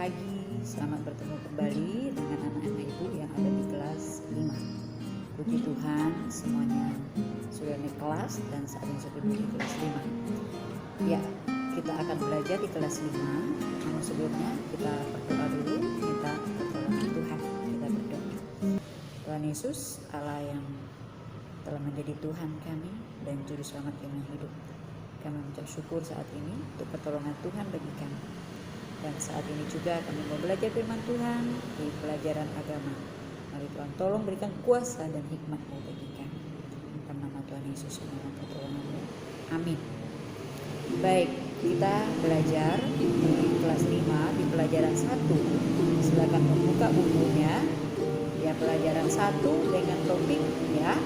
pagi, selamat bertemu kembali dengan anak-anak ibu yang ada di kelas 5. Puji Tuhan semuanya sudah naik kelas dan saat ini sudah di kelas 5. Ya, kita akan belajar di kelas 5. Namun sebelumnya kita berdoa dulu, minta pertolongan Tuhan. Kita berdoa. Tuhan Yesus, Allah yang telah menjadi Tuhan kami dan Juru Selamat kami hidup, kami mengucap syukur saat ini untuk pertolongan Tuhan bagi kami. Dan saat ini juga kami mau belajar firman Tuhan di pelajaran agama. Mari Tuhan tolong berikan kuasa dan hikmat-Mu bagi kami. Dalam nama Tuhan Yesus, mohon pertolongan-Mu. Amin. Baik, kita belajar di kelas 5 di pelajaran 1. Silakan membuka bukunya. Ya, pelajaran 1 dengan topik ya,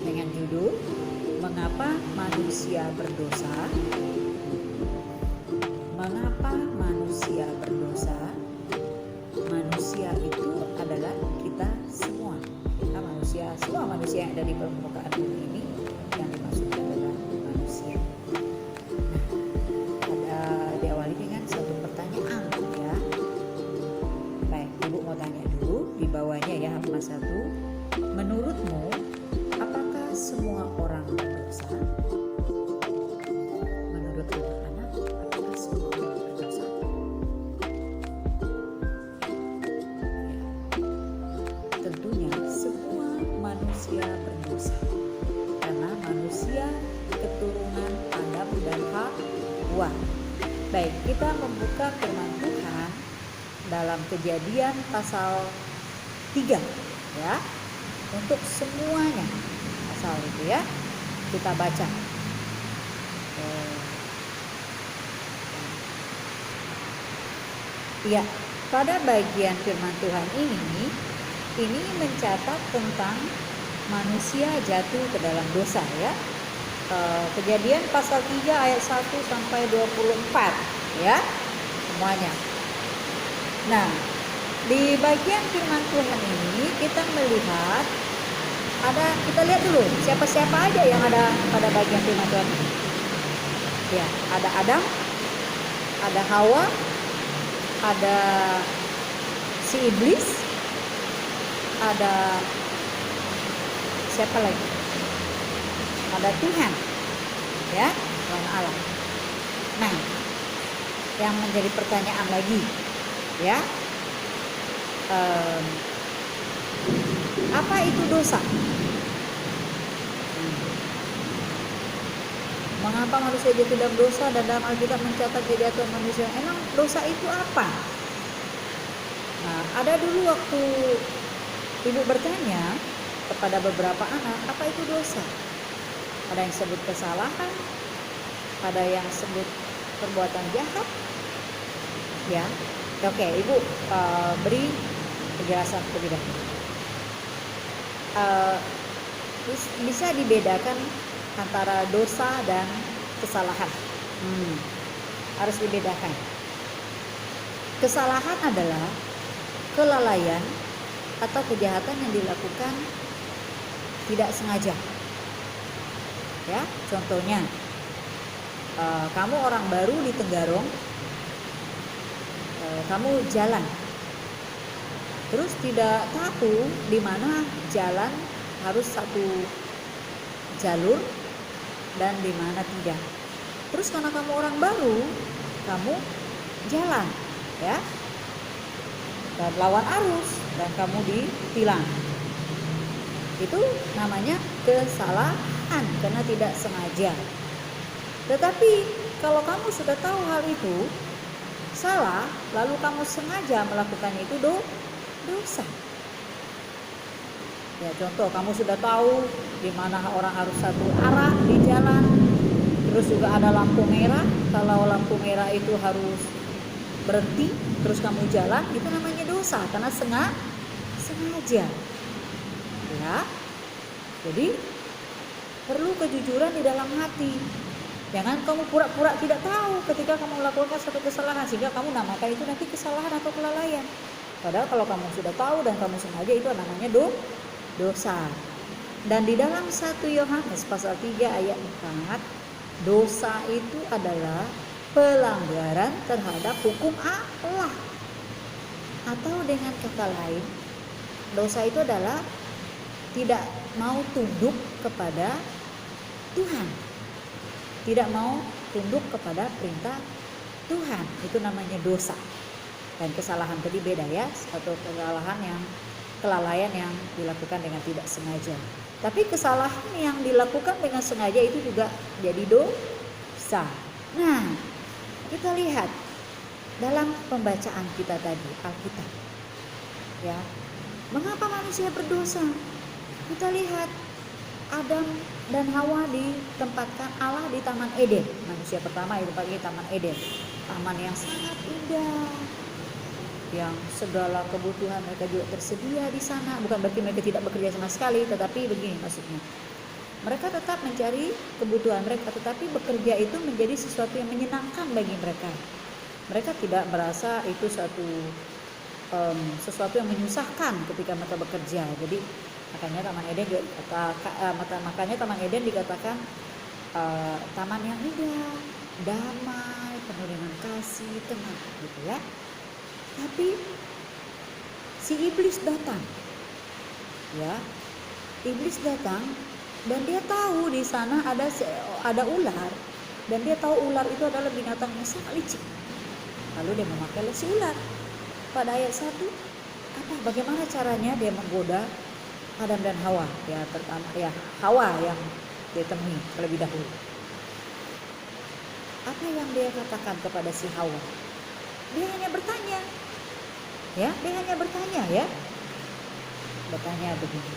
dengan judul Mengapa Manusia Berdosa. Mengapa manusia berdosa? Manusia itu adalah kita semua. Kita manusia, semua manusia yang ada di permukaan bumi ini yang dimaksudkan adalah manusia. Ada diawali dengan satu pertanyaan ya. Baik, Ibu mau tanya dulu di bawahnya ya, halaman 1. Menurutmu, apakah semua orang berdosa? Menurut anak-anak, apakah semua orang berdosa? Ya, tentunya semua manusia berdosa, karena manusia keturunan Adam dan Hawa. Baik, kita membuka firman Tuhan dalam Kejadian pasal 3 ya. Untuk semuanya pasal itu ya, kita baca. Ya, pada bagian firman Tuhan ini mencatat tentang manusia jatuh ke dalam dosa ya. Kejadian pasal 3 ayat 1 sampai 24 ya, semuanya. Nah, di bagian firman Tuhan ini kita melihat kita lihat dulu siapa-siapa aja yang ada pada bagian firman Tuhan ini. Ya, ada Adam, ada Hawa, ada si iblis, ada siapa lagi? Ada Tuhan, ya, Tuhan Allah. Nah, yang menjadi pertanyaan lagi, ya, apa itu dosa? Mengapa manusia jatuh dalam dosa, dan dalam Alkitab mencatat kejatuhan manusia? Emang dosa itu apa? Nah, ada dulu waktu ibu bertanya kepada beberapa anak, apa itu dosa? Ada yang sebut kesalahan, ada yang sebut perbuatan jahat. Ya, oke, ibu beri penjelasan lebih dahulu. Bisa dibedakan antara dosa dan kesalahan. Harus dibedakan. Kesalahan adalah kelalaian atau kejahatan yang dilakukan tidak sengaja. Ya, contohnya, kamu orang baru di Tenggarong, kamu jalan, terus tidak tahu di mana jalan harus satu jalur dan di mana tidak. Terus karena kamu orang baru, kamu jalan ya, dan lawan arus dan kamu ditilang. Itu namanya kesalahan karena tidak sengaja. Tetapi kalau kamu sudah tahu hal itu salah, lalu kamu sengaja melakukannya, itu dosa. Ya, contoh, kamu sudah tahu di mana orang harus satu arah di jalan, terus juga ada lampu merah. Kalau lampu merah itu harus berhenti, terus kamu jalan, itu namanya dosa karena sengaja. Ya, jadi perlu kejujuran di dalam hati. Jangan kamu pura-pura tidak tahu ketika kamu melakukan satu kesalahan sehingga kamu namakan itu nanti kesalahan atau kelalaian. Padahal kalau kamu sudah tahu dan kamu sengaja, itu namanya dosa. Dan di dalam 1 Yohanes pasal 3 ayat 4, dosa itu adalah pelanggaran terhadap hukum Allah. Atau dengan kata lain, dosa itu adalah tidak mau tunduk kepada Tuhan, tidak mau tunduk kepada perintah Tuhan, itu namanya dosa. Dan kesalahan tadi beda ya, atau kelalaian yang dilakukan dengan tidak sengaja. Tapi kesalahan yang dilakukan dengan sengaja itu juga jadi dosa. Nah, kita lihat dalam pembacaan kita tadi Alkitab, ya, mengapa manusia berdosa? Kita lihat Adam dan Hawa ditempatkan Allah di Taman Eden. Manusia pertama ditempatkan di Taman Eden, taman yang sangat indah, yang segala kebutuhan mereka juga tersedia di sana. Bukan berarti mereka tidak bekerja sama sekali, tetapi begini maksudnya, mereka tetap mencari kebutuhan mereka, tetapi bekerja itu menjadi sesuatu yang menyenangkan bagi mereka. Mereka tidak merasa itu sesuatu yang menyusahkan ketika mereka bekerja. Jadi makanya Taman Eden dikatakan taman yang indah, damai, penuh dengan kasih, tenang, gitu ya. Tapi si iblis datang, ya, iblis datang dan dia tahu di sana ada ular, dan dia tahu ular itu adalah binatang yang sangat licik. Lalu dia memakai si ular. Pada ayat 1, bagaimana caranya dia menggoda Adam dan Hawa? Ya, pertama ya Hawa yang dia temui terlebih dahulu. Apa yang dia katakan kepada si Hawa? Dia hanya bertanya. Ya, dia hanya bertanya ya. Bertanya begini.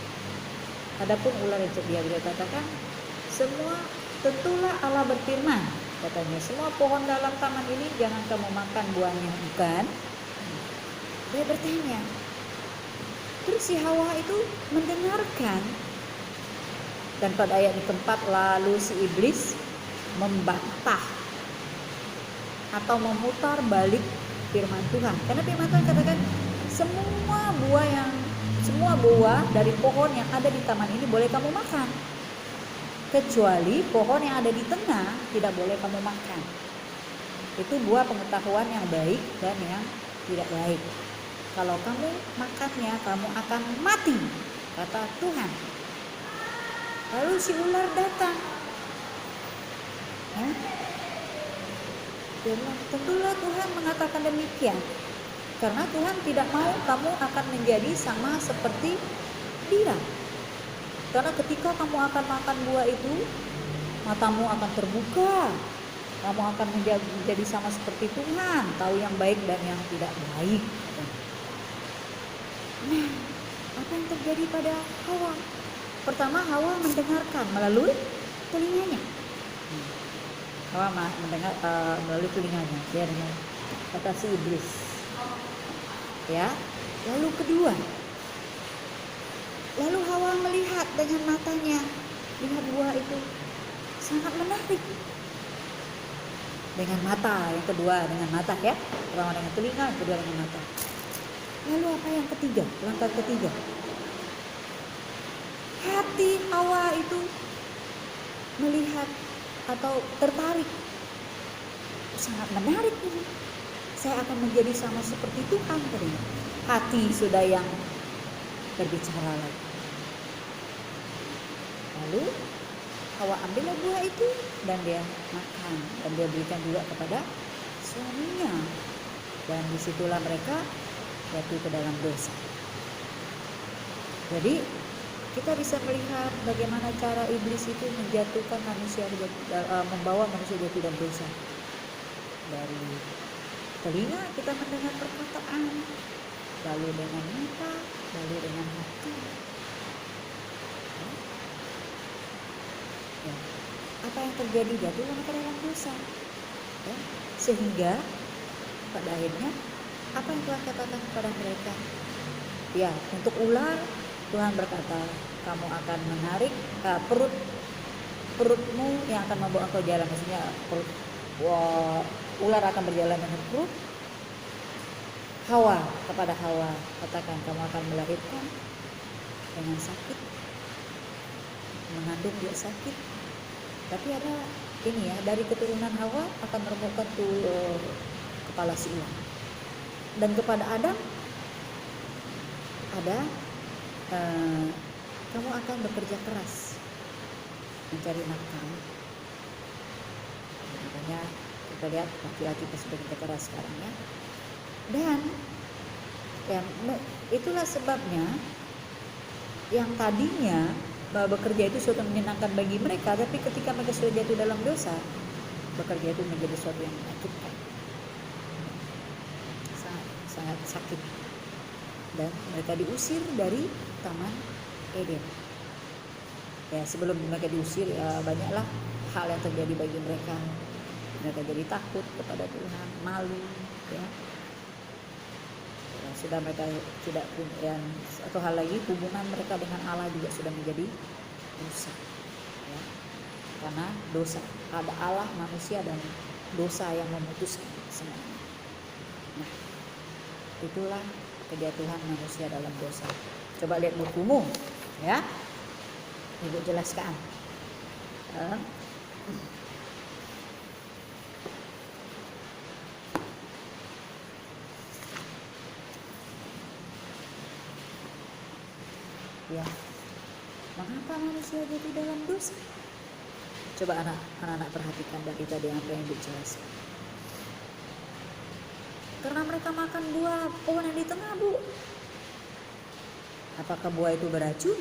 Adapun ular itu dia katakan, tentulah Allah berfirman, katanya, semua pohon dalam taman ini jangan kamu makan buahnya, bukan? Dia bertanya. Terus si Hawa itu mendengarkan. Dan pada ayat yang keempat, lalu si iblis membantah atau memutar balik firman Tuhan. Karena firman Tuhan katakan semua buah dari pohon yang ada di taman ini boleh kamu makan, kecuali pohon yang ada di tengah tidak boleh kamu makan. Itu buah pengetahuan yang baik dan yang tidak baik. Kalau kamu makannya, kamu akan mati, kata Tuhan. Lalu si ular datang. Ya. Dia bilang, tentulah Tuhan mengatakan demikian, karena Tuhan tidak mau kamu akan menjadi sama seperti dia. Karena ketika kamu akan makan buah itu, matamu akan terbuka, kamu akan menjadi sama seperti Tuhan, tahu yang baik dan yang tidak baik. Nah, apa yang terjadi pada Hawa? Pertama, Hawa mendengarkan melalui telinganya. Hawa mendengar melalui telinganya. Dia dengar kata si iblis. Ya. Lalu kedua, lalu Hawa melihat dengan matanya, lihat buah itu sangat menarik. Dengan mata, yang kedua dengan mata ya. Pertama dengan telinga, yang kedua dengan mata. Lalu apa yang ketiga? Langkah ketiga. Hati Hawa itu melihat atau tertarik. Sangat menarik ini. Saya akan menjadi sama seperti Tuhan tadi. Hati sudah yang berbicara lagi. Lalu Hawa ambillah buah itu dan dia makan, dan dia berikan juga kepada suaminya. Dan disitulah mereka jatuh ke dalam dosa. Jadi kita bisa melihat bagaimana cara iblis itu menjatuhkan manusia, membawa manusia jatuh dalam dosa. Dari telinga kita mendengar perkataan, lalu dengan mata, lalu dengan hati. Ya. Apa yang terjadi? Jatuh ke dalam dosa. Ya. Sehingga pada akhirnya apa yang Tuhan katakan kepada mereka? Ya, untuk ular Tuhan berkata, kamu akan menarik perutmu yang akan membawa engkau jalan. Maksudnya ular akan berjalan dengan perut. Hawa, kepada Hawa katakan, kamu akan melahirkan dengan sakit, mengandung dia sakit. Tapi ada ini ya, dari keturunan Hawa akan meremukkan tuh kepala si ular. Dan kepada Adam ada kamu akan bekerja keras mencari nafkah. Makanya kita lihat laki-laki pasti bekerja keras sekarang ya. Dan ya, itulah sebabnya yang tadinya bahwa bekerja itu suatu menyenangkan bagi mereka, tapi ketika mereka sudah jatuh dalam dosa, bekerja itu menjadi suatu yang menyakitkan, sangat sakit, dan mereka diusir dari Taman Eden. Ya, sebelum mereka diusir ya banyaklah hal yang terjadi bagi mereka. Mereka jadi takut kepada Tuhan, malu, ya. Sudah mereka tidak punya, atau hal lagi hubungan mereka dengan Allah juga sudah menjadi rusak, ya. Karena dosa, ada Allah, manusia, dan dosa yang memutuskan semuanya. Nah, itulah kejatuhan manusia dalam dosa. Coba lihat bukumu, ya. Ibu jelaskan. Ya, mengapa manusia jatuh dalam dosa? Coba anak-anak perhatikan dari tadi apa yang dijelaskan. Karena mereka makan buah pohon yang di tengah, Bu. Apakah buah itu beracun?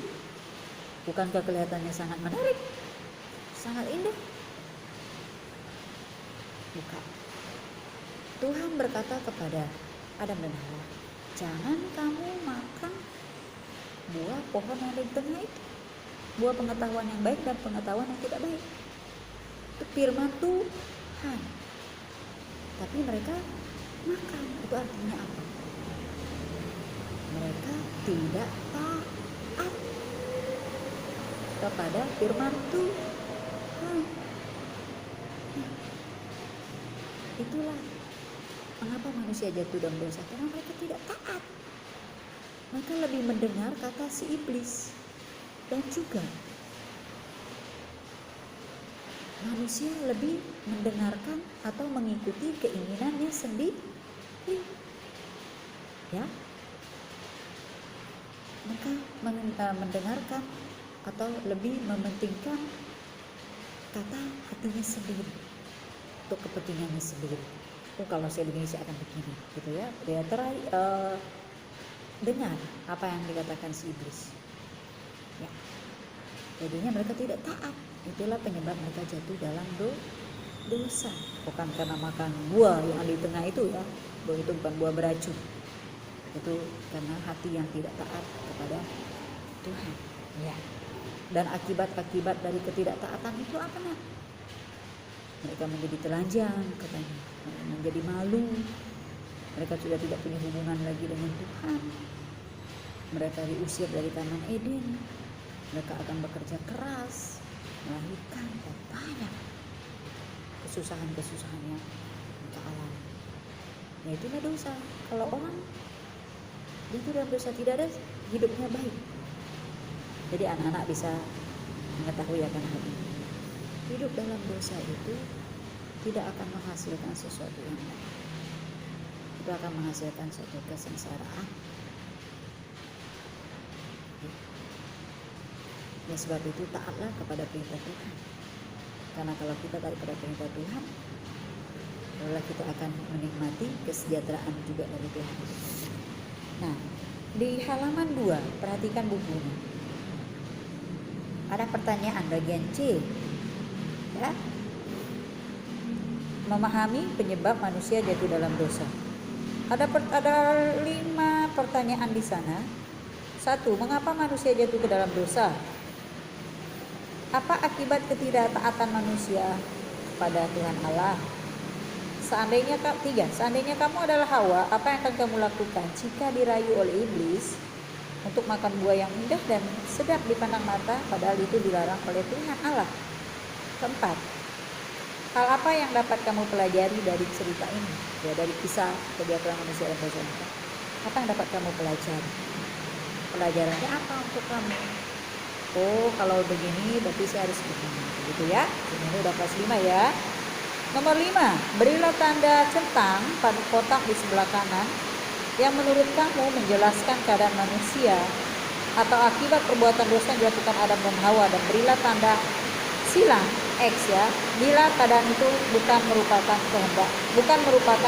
Bukankah kelihatannya sangat menarik, sangat indah? Bukan. Tuhan berkata kepada Adam dan Hawa, jangan kamu makan buah pohon yang ada di tengah itu, buah pengetahuan yang baik dan pengetahuan yang tidak baik. Itu firman Tuhan. Tapi mereka makan. Itu artinya apa? Mereka tidak taat kepada firman Tuhan. Itulah mengapa manusia jatuh dalam dosa, karena mereka tidak taat. Mereka lebih mendengar kata si iblis. Dan juga manusia lebih mendengarkan atau mengikuti keinginannya sendiri, ya. Mereka mendengarkan atau lebih mementingkan kata hatinya sendiri untuk kepentingannya sendiri. Oh, kalau saya begini saya akan begini, gitu ya. Dia dengar apa yang dikatakan si iblis, ya. Jadinya mereka tidak taat. Itulah penyebab mereka jatuh dalam dosa. Bukan karena makan buah yang di tengah itu, ya. Buah itu bukan buah beracun. Itu karena hati yang tidak taat kepada Tuhan, ya. Dan akibat-akibat dari ketidaktaatan itu apa, nak? Mereka menjadi telanjang, katanya, menjadi malu. Mereka sudah tidak punya hubungan lagi dengan Tuhan. Mereka diusir dari Taman Eden. Mereka akan bekerja keras, melahirkan, dan banyak kesusahan-kesusahan yang mereka alami. Ya, itulah dosa. Kalau orang itu dalam dosa, tidak ada hidupnya baik. Jadi anak-anak bisa mengetahui akan hal ini. Hidup dalam dosa itu tidak akan menghasilkan sesuatu yang baik. Itu akan menghasilkan suatu kesengsaraan. Ya, sebab itu taatlah kepada perintah Tuhan. Karena kalau kita taat kepada perintah Tuhan, adalah kita akan menikmati kesejahteraan juga dari Tuhan. Nah, di halaman 2, perhatikan bukunya. Ada pertanyaan bagian C, ya. Memahami penyebab manusia jatuh dalam dosa. Ada 5 pertanyaan di sana. 1. Mengapa manusia jatuh ke dalam dosa? Apa akibat ketidaktaatan manusia pada Tuhan Allah? 3. Seandainya kamu adalah Hawa, apa yang akan kamu lakukan jika dirayu oleh iblis untuk makan buah yang indah dan sedap dipandang mata, padahal itu dilarang oleh Tuhan Allah? 4. Hal apa yang dapat kamu pelajari dari cerita ini? Ya, dari kisah kejatuhan manusia dan dosa. Apa yang dapat kamu pelajari? Pelajarannya apa untuk kamu? Oh, kalau begini berarti saya harus begini, begitu ya. Ini udah kelas 5 ya. Nomor 5, berilah tanda centang pada kotak di sebelah kanan yang menurut kamu menjelaskan keadaan manusia atau akibat perbuatan dosa yang dilakukan Adam dan Hawa, dan berilah tanda silang X ya bila keadaan itu bukan merupakan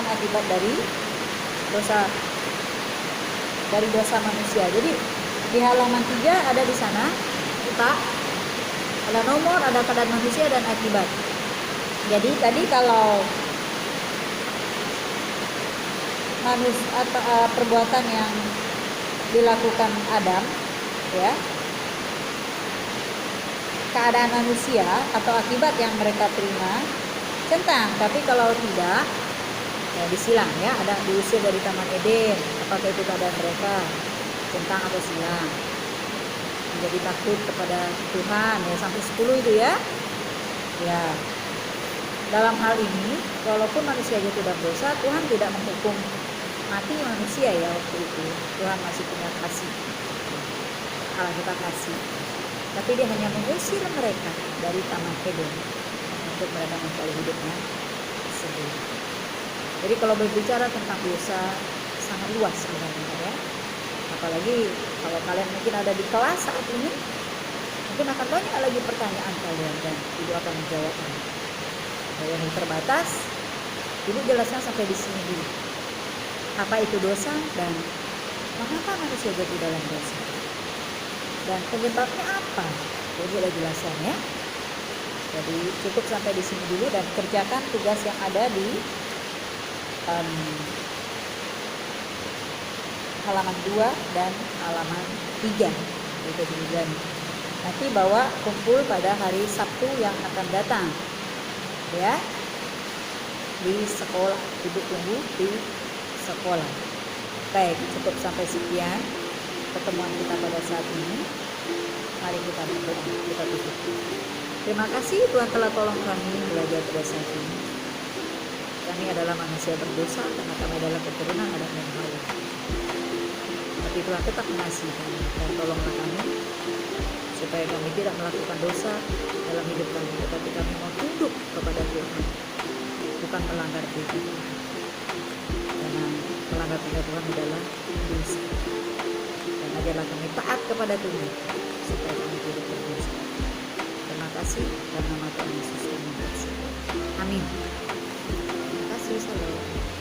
akibat dari dosa manusia. Jadi di halaman 3 ada di sana kita ada nomor, ada keadaan manusia dan akibat. Jadi tadi kalau perbuatan yang dilakukan Adam ya, keadaan manusia atau akibat yang mereka terima centang. Tapi kalau tidak ya disilang ya, ada diusir dari Taman Eden, apakah itu keadaan mereka centang atau silang, menjadi takut kepada Tuhan ya, sampai 10 itu ya. Ya, dalam hal ini walaupun manusia itu sudah berdosa, Tuhan tidak menghukum mati manusia ya waktu itu. Tuhan masih punya kasih, Allah kita kasih, tapi dia hanya mengusir mereka dari Taman Eden untuk mereka mencari hidupnya sendiri. Jadi kalau berbicara tentang dosa sangat luas sebenarnya ya. Apalagi kalau kalian mungkin ada di kelas saat ini, mungkin akan banyak lagi pertanyaan kalian dan Ibu akan menjawabnya. Yang terbatas, Ibu jelaskan sampai di sini dulu. Apa itu dosa dan mengapa manusia jatuh dalam dosa? Dan penyebabnya apa? Ibu udah jelaskan ya. Jadi cukup sampai di sini dulu dan kerjakan tugas yang ada di halaman 2 dan halaman 3 itu demikian. Nanti bawa kumpul pada hari Sabtu yang akan datang ya, di sekolah. Ibu tunggu di sekolah. Baik, cukup sampai sekian pertemuan kita pada saat ini. Mari kita berdoa, kita tutup. Terima kasih Tuhan telah tolong kami belajar pada saat ini. Kami adalah manusia berdosa karena kami adalah keturunan Adam dan Hawa. Tapi Tuhan tetap mengasihi kami dan tolonglah kami supaya kami tidak melakukan dosa dalam hidup kami, tetapi kami mau tunduk kepada Tuhan, bukan melanggar Tuhan. Karena melanggar Tuhan adalah dosa. Dan ajarlah kami taat kepada Tuhan supaya kami tidak berdosa. Terima kasih dalam nama Tuhan Yesus kami berdoa. Amin. Terima kasih. Salam.